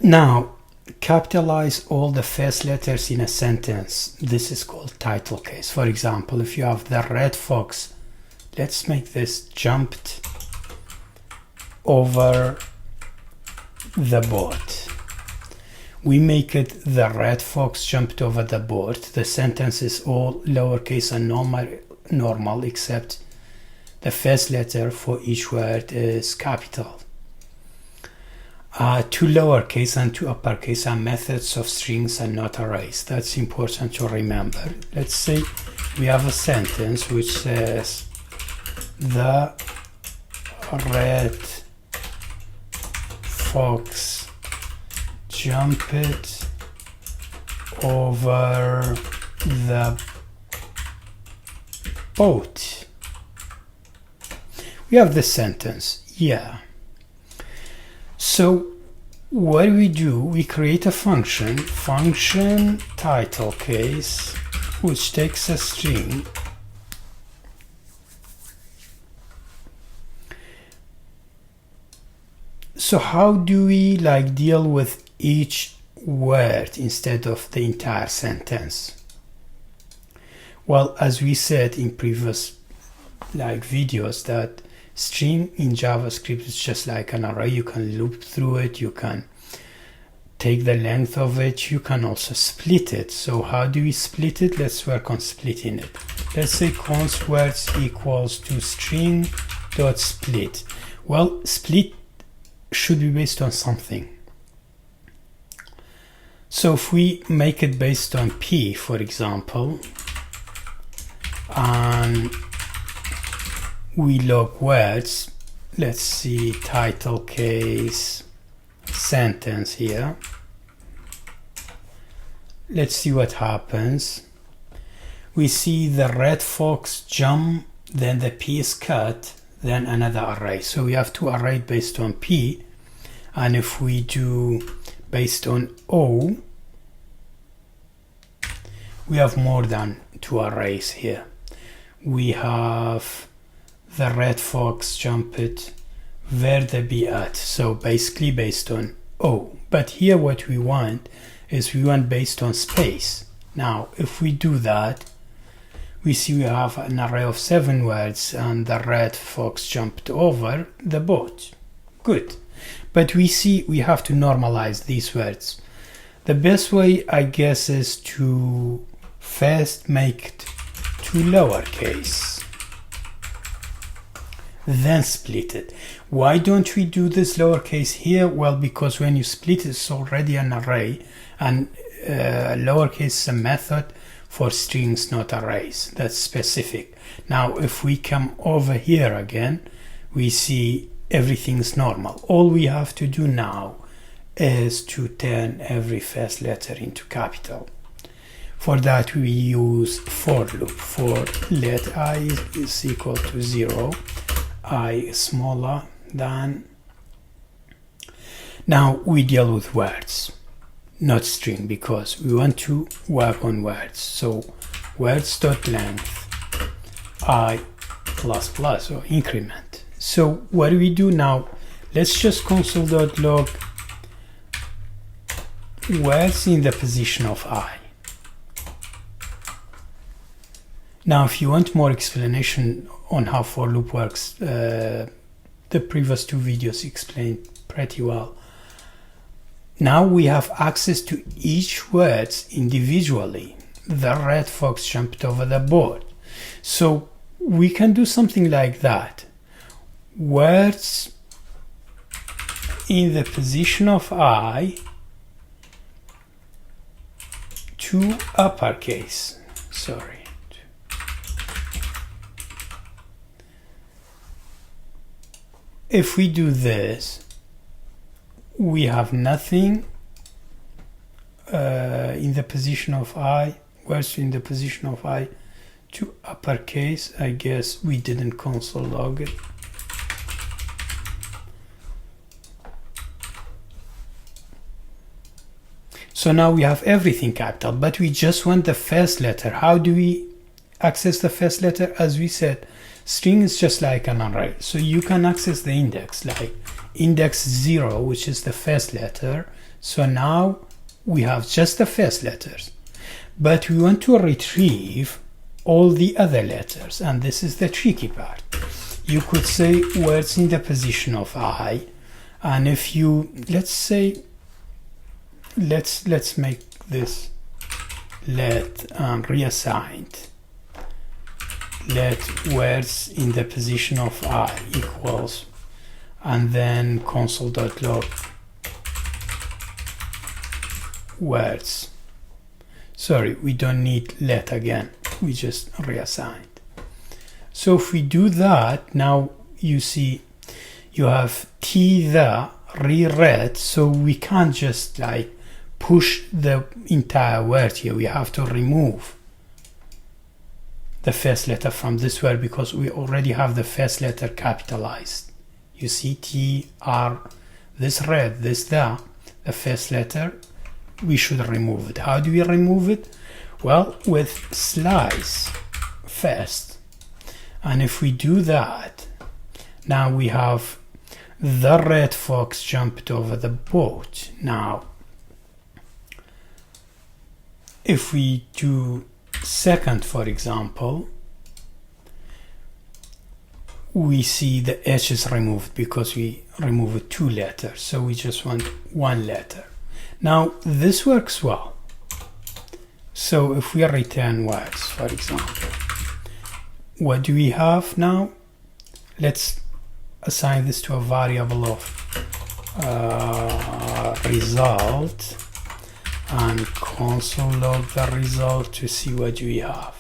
Now, capitalize all the first letters in a sentence. This is called title case. For example, if you have the red fox, let's make this jumped over the board. We make it the red fox jumped over the board. The sentence is all lowercase and normal except the first letter for each word is capital. Two lowercase and two uppercase are methods of strings and not arrays. That's important to remember. Let's say we have a sentence which says the red fox jumped over the boat. We have this sentence, yeah. So what do? We create a function title case, which takes a string So how do we deal with each word instead of the entire sentence? Well, as we said in previous videos, that string in JavaScript is just like an array. You can loop through it, you can take the length of it, you can also split it. So how do we split it? Let's work on splitting it. Let's say const words equals to string dot split. Well, split should be based on something. So if we make it based on p, for example, and we log words, let's see title case sentence here. Let's see what happens. We see the red fox jump, then the p is cut, then another array. So we have two arrays based on p, and if we do based on o, we have more than two arrays here. We have the red fox jumped where the b at, so basically based on o. But here what we want is we want based on space. Now if we do that, we see we have an array of 7 words and the red fox jumped over the boat. Good. But we see we have to normalize these words. The best way, I guess, is to first make it to lowercase, then split it. Why don't we do this lowercase here? Well, because when you split it, it's already an array, and lowercase is a method for strings, not arrays. That's specific. Now if we come over here again, we see everything's normal. All we have to do now is to turn every first letter into capital. For that we use for loop. For let I is equal to 0, I smaller than. Now we deal with words, not string, because we want to work on words. So words.length I plus plus, or increment. So what do we do now? Let's just console.log words in the position of I. Now if you want more explanation on how for loop works, the previous 2 videos explained pretty well. Now we have access to each words individually. The red fox jumped over the board. So we can do something like that. Words in the position of I to uppercase. Sorry. If we do this, we have nothing in the position of I, words in the position of I to uppercase. I guess we didn't console log it. So now we have everything capital, but we just want the first letter. How do we access the first letter? As we said, string is just like an array. So you can access the index, like index 0, which is the first letter. So now we have just the first letters, but we want to retrieve all the other letters, and this is the tricky part. You could say words in the position of I, and if you, let's say, let's make this let reassigned. Let words in the position of I equals, and then console.log words. Sorry, we don't need let again, we just reassigned. So if we do that, now you see you have T there reread, so we can't just like push the entire word here. We have to remove the first letter from this word because we already have the first letter capitalized. You see T, R, this red, this there, the first letter, we should remove it. How do we remove it? Well, with slice first. And if we do that, now we have the red fox jumped over the boat. Now, if we do second, for example, we see the H is removed because we removed 2 letters, so we just want 1 letter. Now this works well. So if we return words, for example, what do we have now? Let's assign this to a variable of result, and console log the result to see what we have.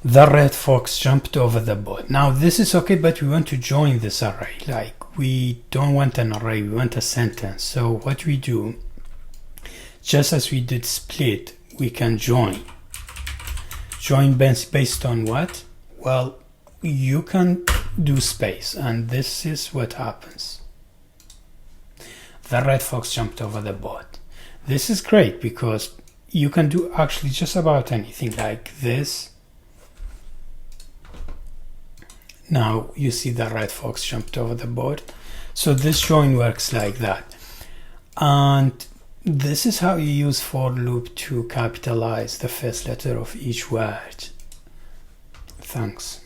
The red fox jumped over the boat. Now this is okay, but we want to join this array. Like, we don't want an array, we want a sentence. So what we do, just as we did split, we can join. Join based on what? Well, you can do space, and this is what happens. The red fox jumped over the boat. This is great because you can do actually just about anything like this. Now you see the red fox jumped over the boat. So this join works like that. And this is how you use for loop to capitalize the first letter of each word. Thanks.